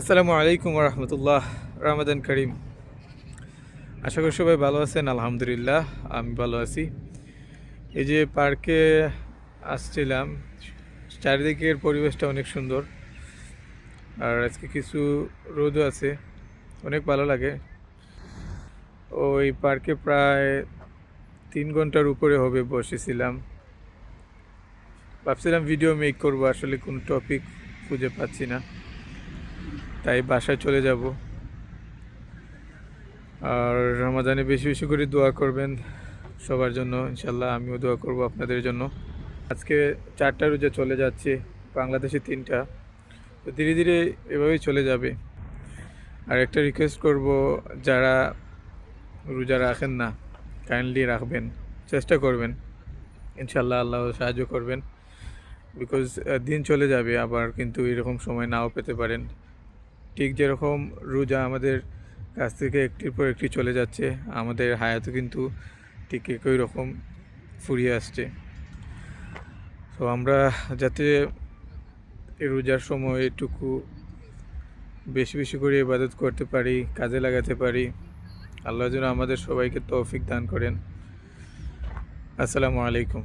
আসসালামু আলাইকুম রহমতুল্লাহ। রামাদান করিম। আশা করি সবাই ভালো আছেন। আলহামদুলিল্লাহ আমি ভালো আছি। এই যে পার্কে আসছিলাম, চারিদিকের পরিবেশটা অনেক সুন্দর, আর আজকে কিছু রোদও আছে, অনেক ভালো লাগে। ওই পার্কে প্রায় 3 ঘন্টার উপরে হবে বসেছিলাম। ভাবছিলাম ভিডিও মেক করবো, আসলে কোনো টপিক খুঁজে পাচ্ছি না, তাই বাসায় চলে যাব। আর রমাদানে বেশি বেশি করে দোয়া করবেন সবার জন্য, ইনশাল্লাহ আমিও দোয়া করব আপনাদের জন্য। আজকে 4টা রোজা চলে যাচ্ছে, বাংলাদেশে 3টা, তো ধীরে ধীরে এভাবেই চলে যাবে। আর একটা রিকোয়েস্ট করব, যারা রোজা রাখেন না কাইন্ডলি রাখবেন, চেষ্টা করবেন, ইনশাল্লাহ আল্লাহ সাহায্য করবেন। বিকজ দিন চলে যাবে, আবার কিন্তু এরকম সময় নাও পেতে পারেন। ঠিক যেরকম রোজা আমাদের কাছ থেকে একটির পর একটি চলে যাচ্ছে, আমাদের হায়াতও কিন্তু ঠিক একই রকম ফুরিয়ে আসছে। তো আমরা যাতে এই রোজার সময় এটুকু বেশি বেশি করে ইবাদত করতে পারি, কাজে লাগাতে পারি, আল্লাহ যেন আমাদের সবাইকে তৌফিক দান করেন। আসসালামু আলাইকুম।